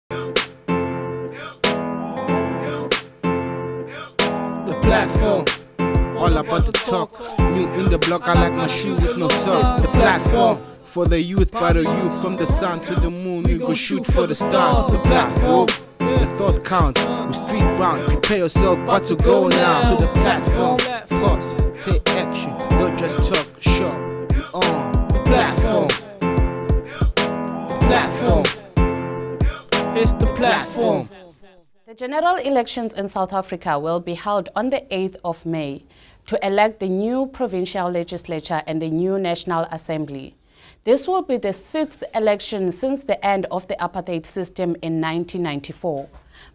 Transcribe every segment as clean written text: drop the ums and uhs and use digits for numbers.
The platform, all about the talk. New in the block, I like my shoe with no socks. The platform, for the youth, by the youth. From the sun to the moon, we go shoot for the stars. The platform, the thought counts. We street bound, prepare yourself, but to go now. To the platform, pause, take action, don't just talk, sure. We on the platform. The platform, it's the platform. The general elections in South Africa will be held on the 8th of May to elect the new provincial legislature and the new National Assembly. This will be the 6th election since the end of the apartheid system in 1994.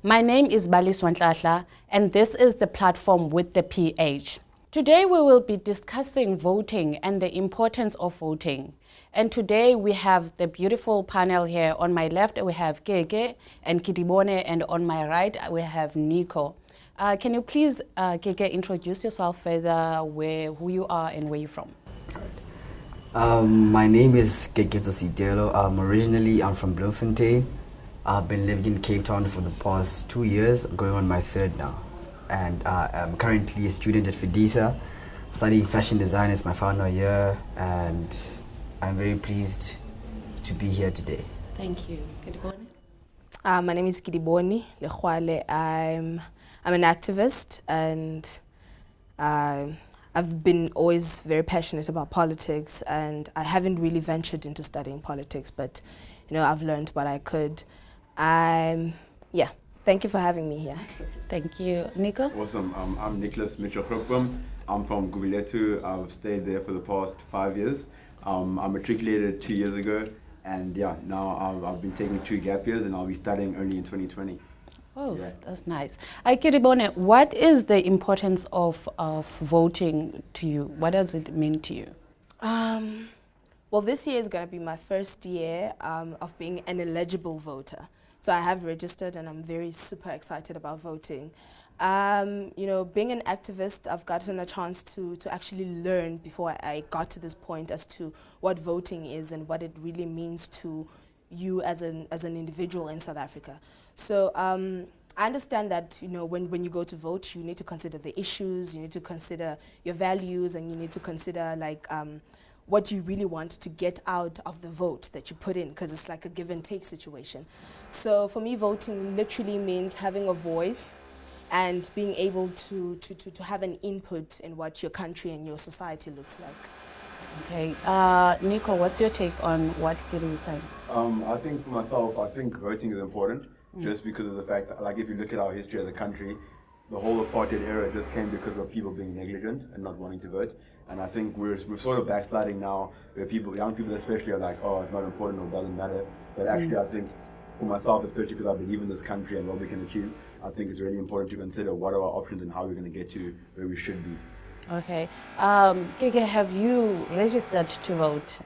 My name is Balis Wantlahla, and this is the platform with the PH. Today we will be discussing voting and the importance of voting. And today we have the beautiful panel here. On my left we have Keke and Kidibone, and on my right we have Nico. Can you please, Keke, introduce yourself further, who you are and where you're from? My name is Keketo Sitelo. I'm from Bloemfontein. I've been living in Cape Town for the past 2 years, going on my third now. And I'm currently a student at FEDISA, studying fashion design. It's my final year, and I'm very pleased to be here today. Thank you. Kidibone? My name is Kidibone Lechwale. I'm an activist, and I've been always very passionate about politics, and I haven't really ventured into studying politics, but I've learned what I could. Thank you for having me here. Thank you. Nico? Awesome. I'm Nicholas Mitchell-Krupfum. I'm from Gubiletu. I've stayed there for the past 5 years. I matriculated 2 years ago, and now I've been taking 2 gap years, and I'll be studying only in 2020. Oh, that's nice. Kidibone, what is the importance of voting to you? What does it mean to you? Well, this year is going to be my first year of being an eligible voter. So I have registered, and I'm very super excited about voting. Being an activist, I've gotten a chance to actually learn before I got to this point as to what voting is and what it really means to you as an individual in South Africa. So I understand that when you go to vote, you need to consider the issues, you need to consider your values, and you need to consider what you really want to get out of the vote that you put in, because it's like a give and take situation. So for me, voting literally means having a voice and being able to have an input in what your country and your society looks like. Okay. Nico, what's your take on what Kiri is saying? I think for myself, voting is important, just because of the fact that, if you look at our history as a country, the whole apartheid era just came because of people being negligent and not wanting to vote. And I think we're sort of backsliding now, where young people especially, are like, oh, it's not important or it doesn't matter. But actually, I think for myself, especially because I believe in this country and what we can achieve, I think it's really important to consider what are our options and how we're going to get to where we should be. Okay. Keke, have you registered to vote?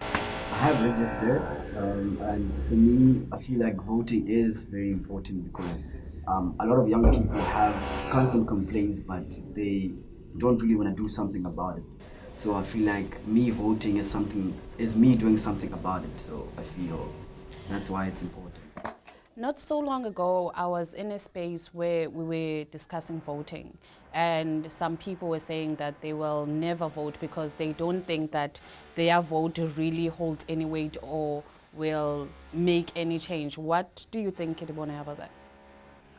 I have registered, and for me, I feel like voting is very important because a lot of young people have constant complaints, but they don't really want to do something about it. So I feel like me voting is me doing something about it. So I feel that's why it's important. Not so long ago, I was in a space where we were discussing voting, and some people were saying that they will never vote because they don't think that their vote really holds any weight or will make any change. What do you think, Kidibone, about that?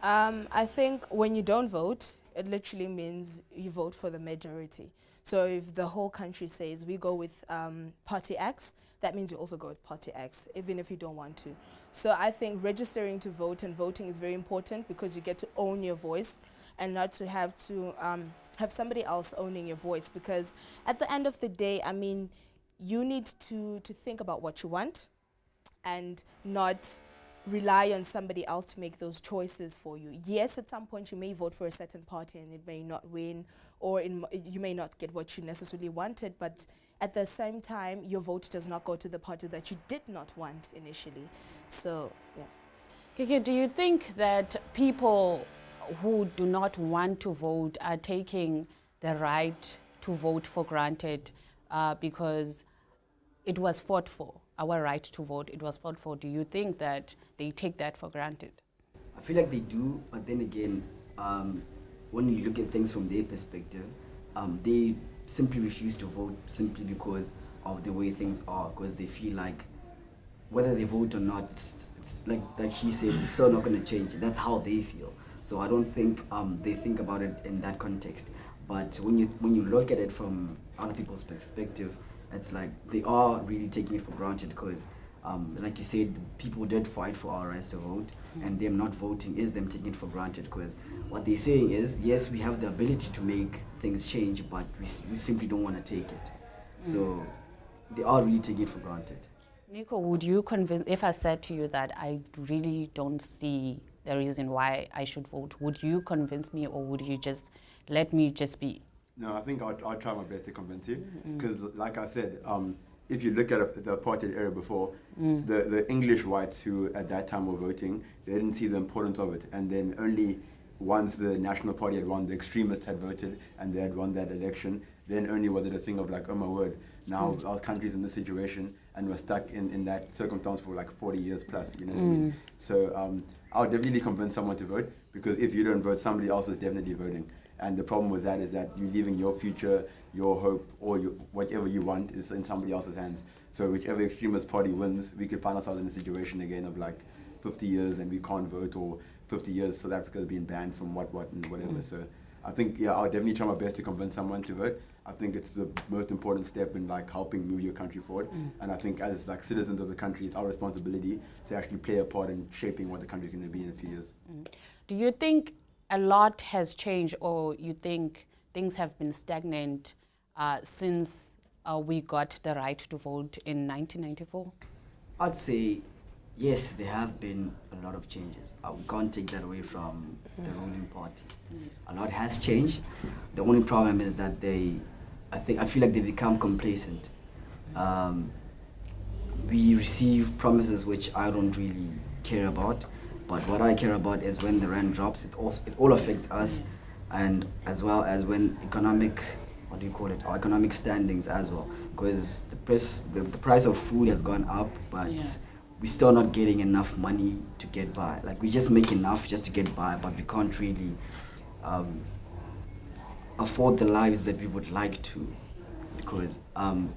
I think when you don't vote, it literally means you vote for the majority. So if the whole country says we go with party X, that means you also go with party X, even if you don't want to. So I think registering to vote and voting is very important because you get to own your voice and not to have somebody else owning your voice. Because at the end of the day, you need to think about what you want and not rely on somebody else to make those choices for you. Yes, at some point you may vote for a certain party and it may not win, or you may not get what you necessarily wanted, but at the same time, your vote does not go to the party that you did not want initially. So, yeah. Keke, do you think that people who do not want to vote are taking the right to vote for granted because it was fought for? Our right to vote, it was fought for. Do you think that they take that for granted? I feel like they do, but then again, when you look at things from their perspective, they simply refuse to vote simply because of the way things are, because they feel like whether they vote or not, it's like she said, it's still not going to change. That's how they feel. So I don't think they think about it in that context. But when you look at it from other people's perspective, it's like they are really taking it for granted because, like you said, people did fight for our rights to vote, and them not voting is them taking it for granted because what they're saying is, yes, we have the ability to make things change, but we simply don't want to take it. So they are really taking it for granted. Nico, would you convince, if I said to you that I really don't see the reason why I should vote, would you convince me or would you just let me just be? No, I think I'll try my best to convince you because, like I said, if you look at the apartheid era before, the English whites who at that time were voting, they didn't see the importance of it. And then only once the National Party had won, the extremists had voted and they had won that election, then only was it a thing of like, oh my word, now our country's in this situation and we're stuck in that circumstance for like 40 years plus, you know what I mean? So I'll definitely convince someone to vote because if you don't vote, somebody else is definitely voting. And the problem with that is that you're leaving your future, your hope, or whatever you want is in somebody else's hands. So whichever extremist party wins, we could find ourselves in a situation again of like 50 years and we can't vote, or 50 years South Africa's been banned from what and whatever. So I think, yeah, I'll definitely try my best to convince someone to vote. I think it's the most important step in like helping move your country forward. And I think as like citizens of the country, it's our responsibility to actually play a part in shaping what the country's going to be in a few years. Do you think a lot has changed, or you think things have been stagnant since we got the right to vote in 1994? I'd say yes, there have been a lot of changes. We can't take that away from the ruling party. A lot has changed. The only problem is that I feel like they become complacent. We receive promises which I don't really care about, but what I care about is when the rand drops, it all affects us, and as well as when our economic standings as well, because the price of food has gone up, but we're still not getting enough money to get by. Like we just make enough just to get by, but we can't really afford the lives that we would like to, because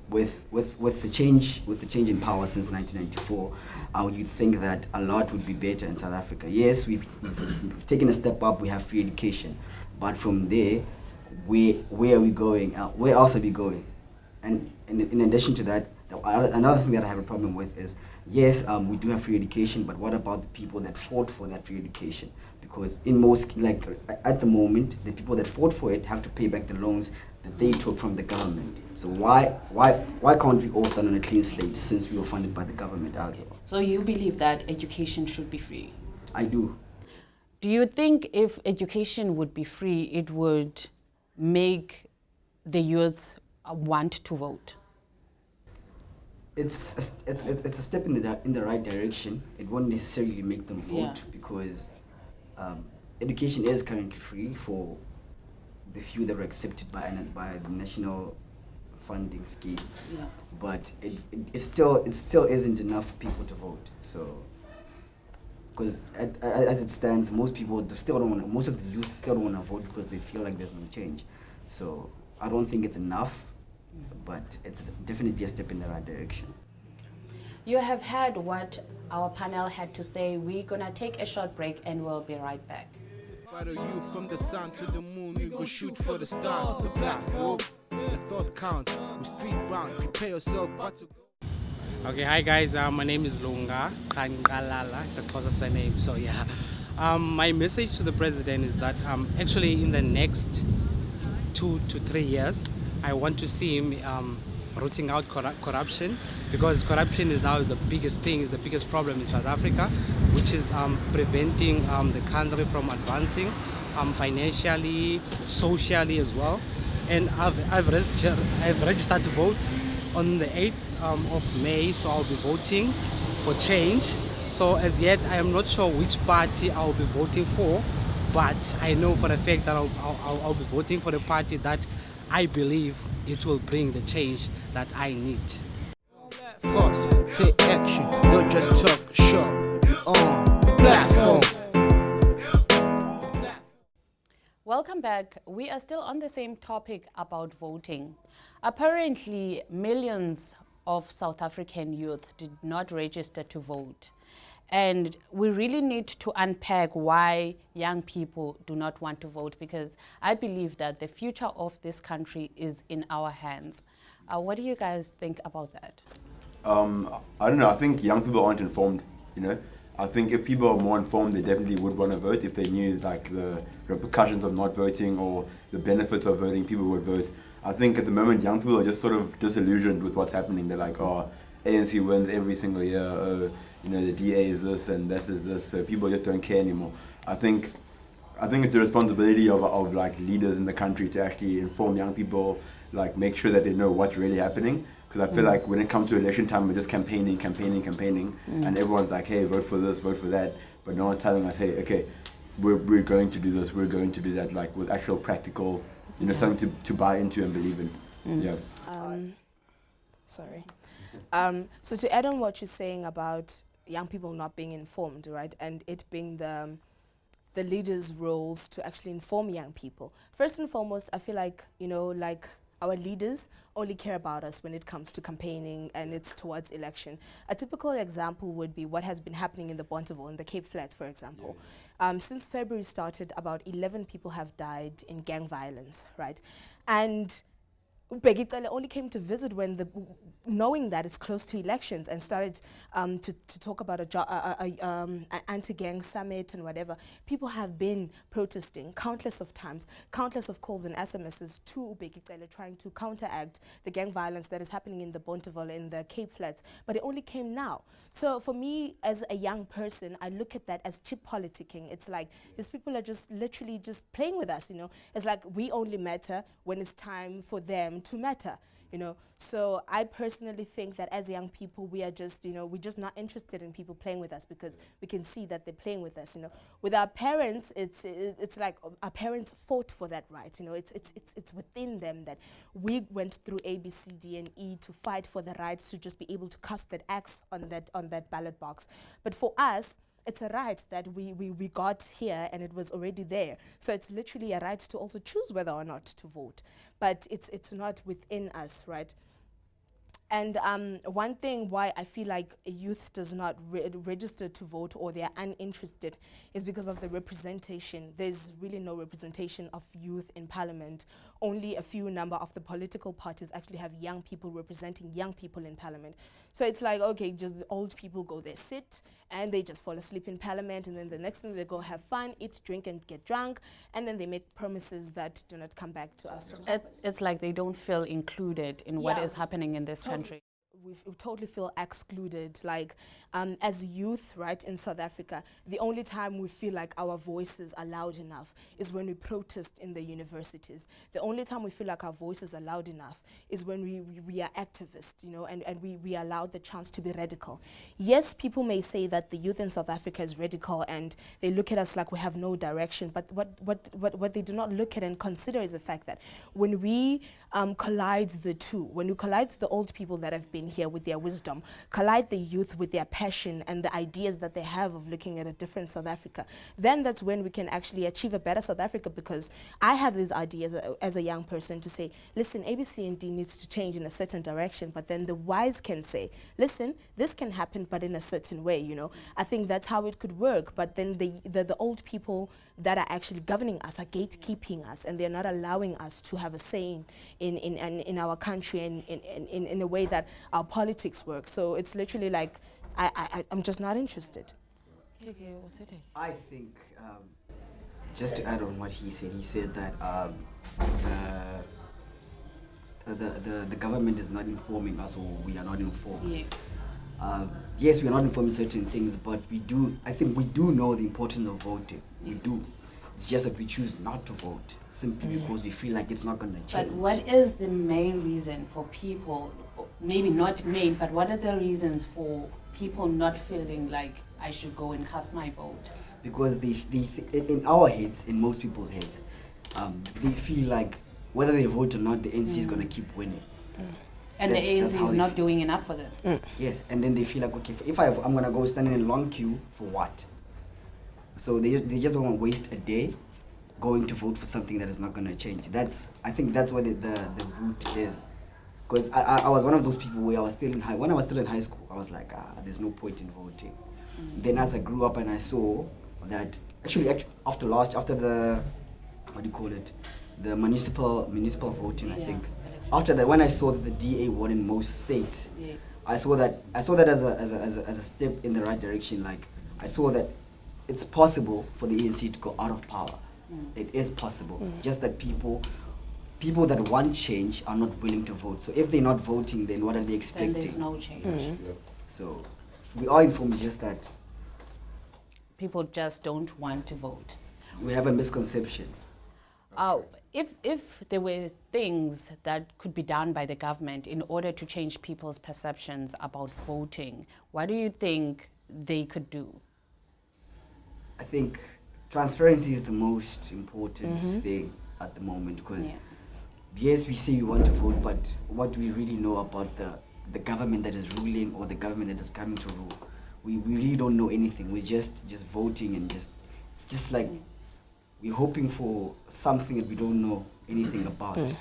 with the change in power since 1994, you'd think that a lot would be better in South Africa. Yes, we've taken a step up. We have free education, but from there, where are we going? Where else are we going? And in addition to that, another thing that I have a problem with is, yes, we do have free education, but what about the people that fought for that free education? Because in most, like at the moment, the people that fought for it have to pay back the loans that they took from the government. So why can't we all start on a clean slate since we were funded by the government as well? So you believe that education should be free? I do. Do you think if education would be free, it would make the youth want to vote? It's a step in the right direction. It won't necessarily make them vote because education is currently free for the few that were accepted by the national funding scheme. Yeah. But it still isn't enough people to vote. So, because as it stands, most of the youth still don't want to vote because they feel like there's no change. So I don't think it's enough, but it's definitely a step in the right direction. You have heard what our panel had to say. We're gonna take a short break and we'll be right back. Battle you from the sun to the moon, we go shoot for the stars. The platform, the thought counts. We street bound, prepare yourself, but to go. Okay, hi guys, my name is Lunga Kankalala, it's a Xhosa surname, so yeah. My message to the president is that actually in the next 2 to 3 years, I want to see him rooting out corruption, because corruption is now the biggest thing, is the biggest problem in South Africa, which is preventing the country from advancing financially, socially as well. And I've registered to vote on the 8th of May, so I'll be voting for change. So as yet, I am not sure which party I'll be voting for, but I know for a fact that I'll be voting for the party that I believe it will bring the change that I need. Pause, take action, don't just talk, show. We on the platform. Welcome back. We are still on the same topic about voting. Apparently, millions of South African youth did not register to vote. And we really need to unpack why young people do not want to vote, because I believe that the future of this country is in our hands. What do you guys think about that? I don't know. I think young people aren't informed, you know. I think if people are more informed, they definitely would want to vote. If they knew like the repercussions of not voting or the benefits of voting, people would vote. I think at the moment, young people are just sort of disillusioned with what's happening. They're like, oh, ANC wins every single year. Oh, you know, the DA is this and this is this. So people just don't care anymore. I think it's the responsibility of like leaders in the country to actually inform young people, like make sure that they know what's really happening. Because I feel like when it comes to election time, we're just campaigning, and everyone's like, hey, vote for this, vote for that, but no one's telling us, hey, okay, we're going to do this, we're going to do that, like with actual practical, you know, something to buy into and believe in. Yeah. Sorry. So to add on what you're saying about young people not being informed, right, and it being the leaders' roles to actually inform young people. First and foremost, I feel like, you know, like our leaders only care about us when it comes to campaigning and it's towards election. A typical example would be what has been happening in the Bonteheuwel, in the Cape Flats, for example. Since February started, about 11 people have died in gang violence, right? And Begitele only came to visit when knowing that it's close to elections, and started to talk about an anti-gang summit and whatever. People have been protesting countless of times, countless of calls and SMSs to Begitele trying to counteract the gang violence that is happening in the Bonteheuwel, in the Cape Flats, but it only came now. So for me, as a young person, I look at that as cheap politicking. It's like these people are just literally just playing with us, you know. It's like we only matter when it's time for them to matter, you know. So I personally think that as young people, we are just, you know, we're just not interested in people playing with us, because we can see that they're playing with us, you know. With our parents, it's like our parents fought for that right, you know. It's within them that we went through A, B, C, D, and E to fight for the rights to just be able to cast that X on that ballot box. But for us, it's a right that we got here, and it was already there. So it's literally a right to also choose whether or not to vote. But it's not within us, right? And one thing why I feel like a youth does not register to vote, or they are uninterested, is because of the representation. There's really no representation of youth in parliament. Only a few number of the political parties actually have young people representing young people in parliament. So it's like, okay, just old people go there, sit, and they just fall asleep in parliament, and then the next thing they go have fun, eat, drink, and get drunk, and then they make promises that do not come back to us. It's like they don't feel included in what is happening in this country. We totally feel excluded. Like as youth, right, in South Africa, the only time we feel like our voices are loud enough is when we protest in the universities. The only time we feel like our voices are loud enough is when we are activists, you know, and we are allowed the chance to be radical. Yes, people may say that the youth in South Africa is radical and they look at us like we have no direction, but what they do not look at and consider is the fact that when we collide the two, when we collide the old people that have been here with their wisdom, collide the youth with their passion and the ideas that they have of looking at a different South Africa, then that's when we can actually achieve a better South Africa. Because I have these ideas as a young person to say, listen, A, B, C, and D needs to change in a certain direction, but then the wise can say, listen, this can happen, but in a certain way, you know. I think that's how it could work, but then the old people that are actually governing us are gatekeeping us, and they're not allowing us to have a say in our country and in a way that our politics work. So it's literally like, I'm just not interested. I think, just to add on what he said that the government is not informing us, or we are not informed. Yes. Yes, we are not informed certain things, but I think we do know the importance of voting. We do. It's just that we choose not to vote, simply because we feel like it's not going to change. But what is the main reason for people, maybe not main, but what are the reasons for people not feeling like I should go and cast my vote? Because in our heads, in most people's heads, they feel like whether they vote or not, the ANC is going to keep winning. And the ANC is not doing enough for them. Yes, and then they feel like, okay, if I'm going to go stand in a long queue, for what? So they just don't want to waste a day going to vote for something that is not going to change. I think that's what the root is. Because I was one of those people where when I was still in high school, I was like, there's no point in voting. Then as I grew up and I saw that actually after the what do you call it, the municipal voting, I think. After that, when I saw that the DA won in most states, I saw that as a step in the right direction. Like I saw that it's possible for the ANC to go out of power. It is possible. Just that people that want change are not willing to vote. So if they're not voting, then what are they expecting? Then there's no change. So we are informed, just that People just don't want to vote. we have a misconception. If there were things that could be done by the government in order to change people's perceptions about voting, what do you think they could do? I think transparency is the most important thing at the moment, because yes, we say we want to vote, but what do we really know about the government that is ruling or the government that is coming to rule? We really don't know anything. We're just voting and it's just like we're hoping for something that we don't know anything about.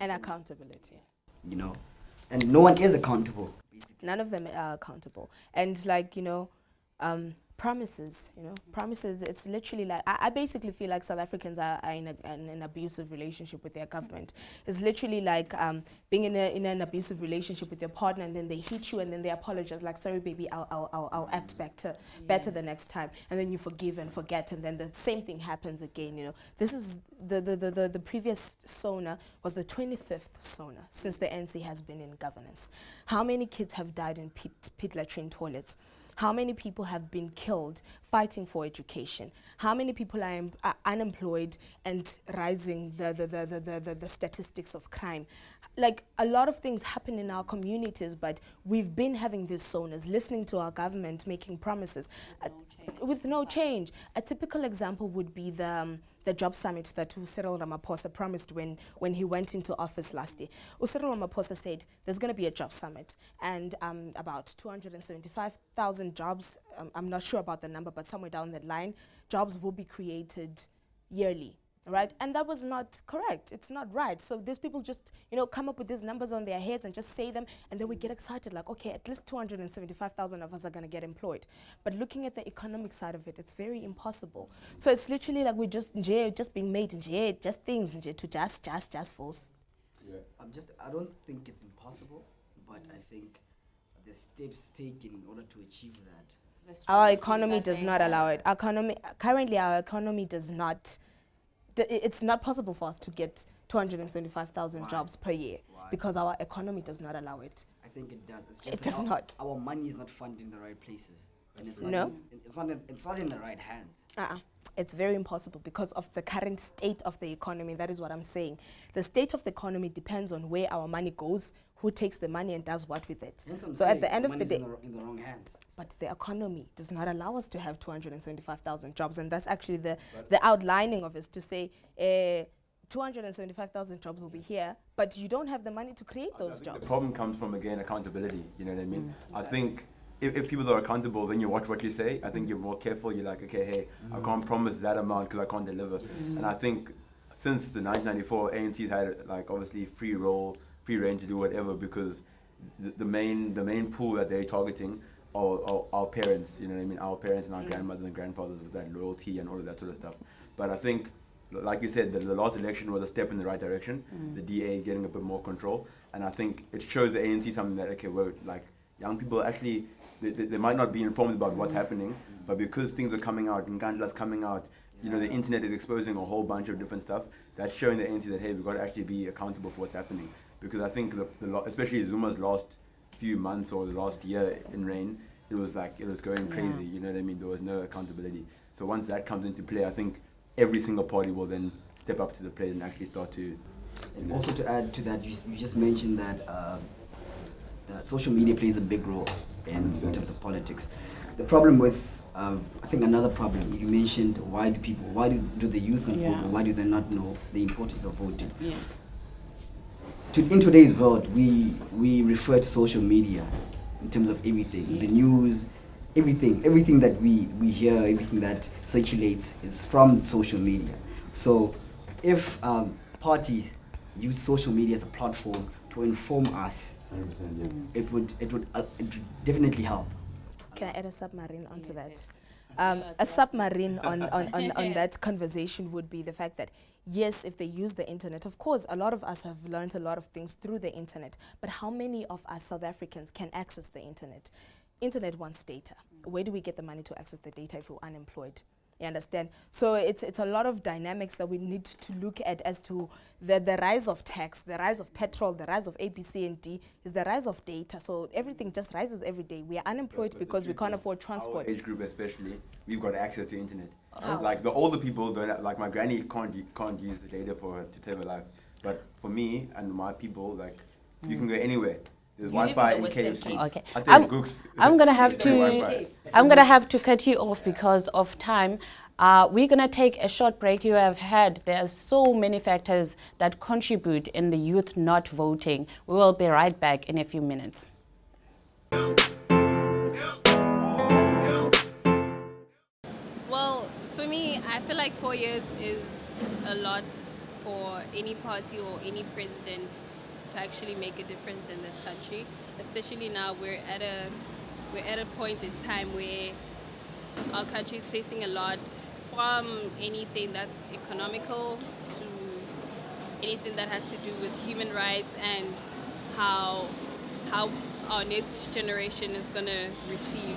And accountability. You know, and no one is accountable. Basically. None of them are accountable. And like, promises, promises, it's literally like, I basically feel like South Africans are in an abusive relationship with their government. It's literally like being in an abusive relationship with your partner, and then they hit you and then they apologize, like, sorry baby, I'll act better the next time. And then you forgive and forget, and then the same thing happens again, This is the previous SONA was the 25th SONA since the ANC has been in governance. How many kids have died in pit latrine toilets? How many people have been killed fighting for education? How many people are unemployed and rising the statistics of crime? Like, a lot of things happen in our communities, but we've been having these sonas, listening to our government making promises with no change. A typical example would be the job summit that Cyril Ramaphosa promised when he went into office last year. Cyril Ramaphosa said there's going to be a job summit, and about 275,000 jobs, I'm not sure about the number, but somewhere down the line, jobs will be created yearly. Right? And that was not correct. It's not right. So these people just, come up with these numbers on their heads and just say them, and then we get excited like, okay, at least 275,000 of us are going to get employed. But looking at the economic side of it, it's very impossible. So it's literally like we're just being made just things to just force. Yeah. I don't think it's impossible, but I think the steps taken in order to achieve that. Our economy does not allow it. Currently, our economy does not. It's not possible for us to get 275,000 jobs per year. Why? Because our economy does not allow it. I think it does. It's just it does not. Our money is not funded in the right places. And it's not no. It's not in the right hands. It's very impossible because of the current state of the economy. That is what I'm saying. The state of the economy depends on where our money goes, who takes the money and does what with it. So at the end of the day, in the wrong hands. But the economy does not allow us to have 275,000 jobs, and that's actually the outlining of it, to say 275,000 jobs will be here, but you don't have the money to create those jobs. The problem comes from, again, accountability. You know what I mean? I think if people are accountable, then you watch what you say. I think you're more careful. You're like, okay, hey, I can't promise that amount because I can't deliver. And I think since the 1994, ANC's had obviously free reign to do whatever, because the main pool that they're targeting are our parents. You know what I mean? Our parents and our grandmothers and grandfathers, with that loyalty and all of that sort of stuff. But I think, like you said, the last election was a step in the right direction. The DA getting a bit more control, and I think it shows the ANC something that, okay, well, like, young people actually, they might not be informed about what's happening, but because things are coming out, and Nkandla's coming out, the internet is exposing a whole bunch of different stuff, that's showing the ANC that, hey, we've got to actually be accountable for what's happening. Because I think, especially Zuma's last few months or the last year in reign, it was going crazy, you know what I mean? There was no accountability. So once that comes into play, I think every single party will then step up to the plate and actually start to... And also to add to that, you just mentioned that that social media plays a big role in terms of politics. The problem with, I think another problem, you mentioned, why do the youth not vote, why do they not know the importance of voting? Yes. In today's world, we refer to social media in terms of everything, the news, everything that we hear, everything that circulates is from social media. So if parties use social media as a platform to inform us, 100%, yeah. it would definitely help. Can I add a submarine onto that? A submarine on that conversation would be the fact that, yes, if they use the internet, of course, a lot of us have learned a lot of things through the internet, but how many of us South Africans can access the internet? Internet wants data. Where do we get the money to access the data if we're unemployed? You understand? So it's a lot of dynamics that we need to look at as to the rise of tax, the rise of petrol, the rise of A, B, C, and D is the rise of data. So everything just rises every day. We are unemployed because we can't afford transport. Our age group especially, we've got access to internet. How? Like the older people don't, like my granny can't use the data to save her life. But for me and my people, like you can go anywhere. There's Wi-Fi in KFC. Okay. I think I'm gonna have There's no to. Wi-Fi. I'm gonna have to cut you off because of time. We're gonna take a short break. You have heard there are so many factors that contribute in the youth not voting. We will be right back in a few minutes. Well, for me, I feel like 4 years is a lot for any party or any president to actually make a difference in this country. Especially now we're at a point in time where our country is facing a lot, from anything that's economical to anything that has to do with human rights and how our next generation is going to receive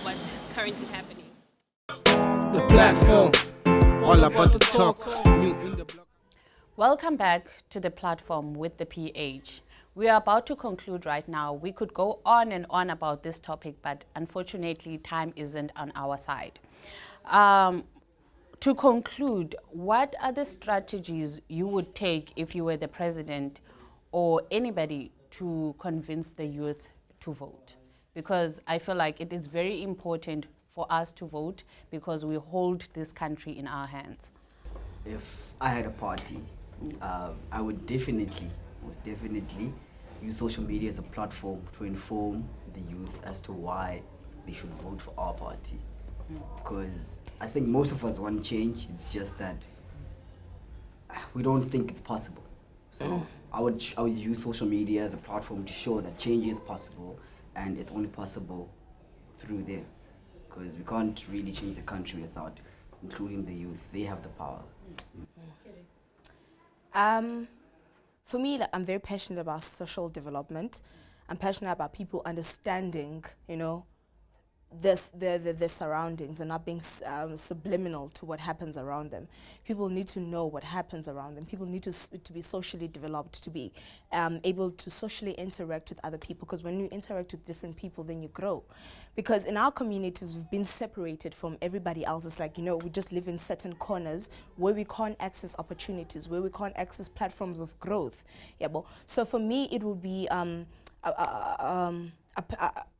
what's currently happening. The platform, all about the talk. New in the block. Welcome back to the platform with the PH. We are about to conclude right now. We could go on and on about this topic, but unfortunately, time isn't on our side. To conclude, what are the strategies you would take if you were the president or anybody to convince the youth to vote? Because I feel like it is very important for us to vote because we hold this country in our hands. If I had a party, I would most definitely use social media as a platform to inform the youth as to why they should vote for our party. Because I think most of us want change, it's just that we don't think it's possible. So I would use social media as a platform to show that change is possible, and it's only possible through there. Because we can't really change the country without including the youth. They have the power. For me, like, I'm very passionate about social development. I'm passionate about people understanding, the surroundings and not being subliminal to what happens around them. People need to know what happens around them. People need to be socially developed, to be able to socially interact with other people, because when you interact with different people, then you grow. Because in our communities, we've been separated from everybody else. It's like, we just live in certain corners where we can't access opportunities, where we can't access platforms of growth. So for me, it would be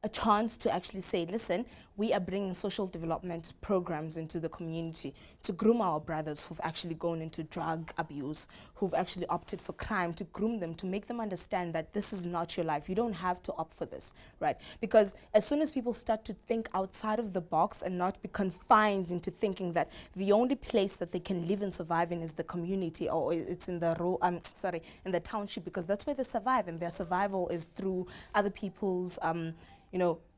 a chance to actually say, listen, we are bringing social development programs into the community to groom our brothers who've actually gone into drug abuse, who've actually opted for crime, to groom them, to make them understand that this is not your life. You don't have to opt for this, right? Because as soon as people start to think outside of the box and not be confined into thinking that the only place that they can live and survive in is the community, or it's in the in the township, because that's where they survive, and their survival is through other people's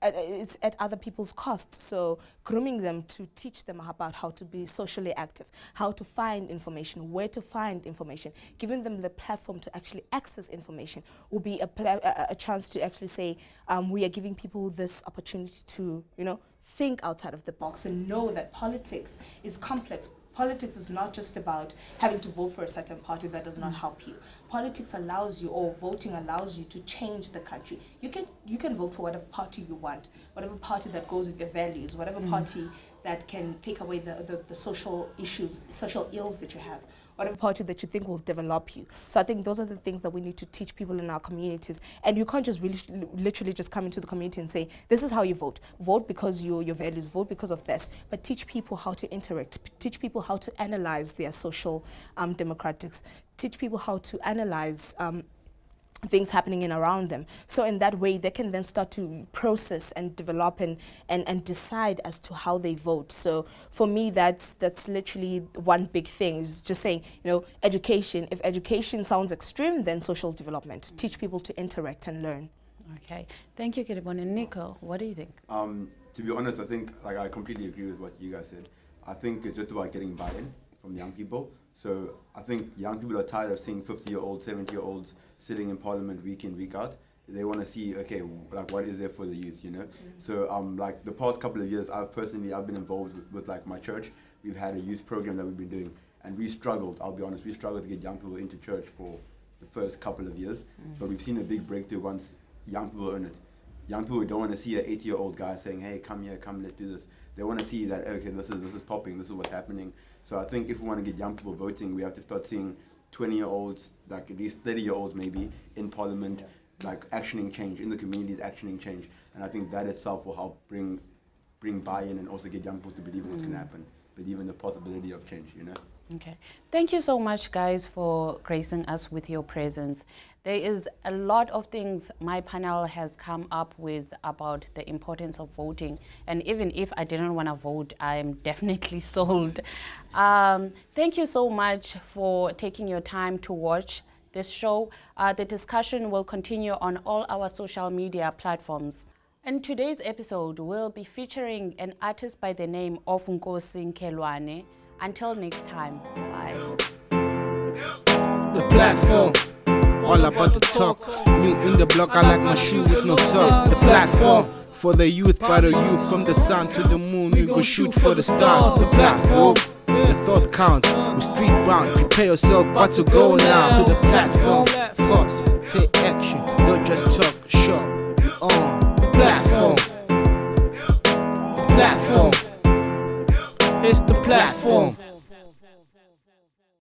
it's at other people's cost. So grooming them to teach them about how to be socially active, how to find information, where to find information, giving them the platform to actually access information will be a chance to actually say, we are giving people this opportunity to, think outside of the box and know that politics is complex. Politics is not just about having to vote for a certain party that does not help you. Politics allows you, or voting allows you, to change the country. You can vote for whatever party you want, whatever party that goes with your values, whatever party that can take away the social issues, social ills that you have, whatever party that you think will develop you. So I think those are the things that we need to teach people in our communities. And you can't just literally just come into the community and say, this is how you vote. Vote because your values, vote because of this. But teach people how to interact, teach people how to analyze their social democratics, teach people how to analyze things happening in around them. So in that way, they can then start to process and develop and decide as to how they vote. So for me, that's literally one big thing, is just saying, education. If education sounds extreme, then social development. Teach people to interact and learn. Okay. Thank you, Kiribon. And Nico, what do you think? To be honest, I think I completely agree with what you guys said. I think it's just about getting buy-in from young people. So I think young people are tired of seeing 50-year-olds, 70-year-olds sitting in parliament week in, week out. They want to see, okay, what is there for the youth, So the past couple of years, I've been involved with my church. We've had a youth program that we've been doing, and we struggled, I'll be honest, we struggled to get young people into church for the first couple of years. But we've seen a big breakthrough once young people earn it. Young people don't want to see an 80-year-old guy saying, hey, come here, come, let's do this. They want to see that, okay, this is popping, this is what's happening. So I think if we want to get young people voting, we have to start seeing 20-year-olds, at least 30-year-olds maybe, in parliament, actioning change, in the communities, actioning change. And I think that itself will help bring buy-in and also get young people to believe in what's going to happen, believe in the possibility of change, Okay. Thank you so much, guys, for gracing us with your presence. There is a lot of things my panel has come up with about the importance of voting. And even if I didn't want to vote, I'm definitely sold. Thank you so much for taking your time to watch this show. The discussion will continue on all our social media platforms. In today's episode, we'll be featuring an artist by the name of Nkosi Nkelwane. Until next time, bye. The platform, all about the talk. New in the block, I like my shoe with no socks. The platform, for the youth, by the youth. From the sun to the moon, we go shoot for the stars. The platform, the thought counts. We street bound, prepare yourself, but to go now. To the platform, pause, take action. Don't just talk, sure, we on. The platform, the platform. It's the platform.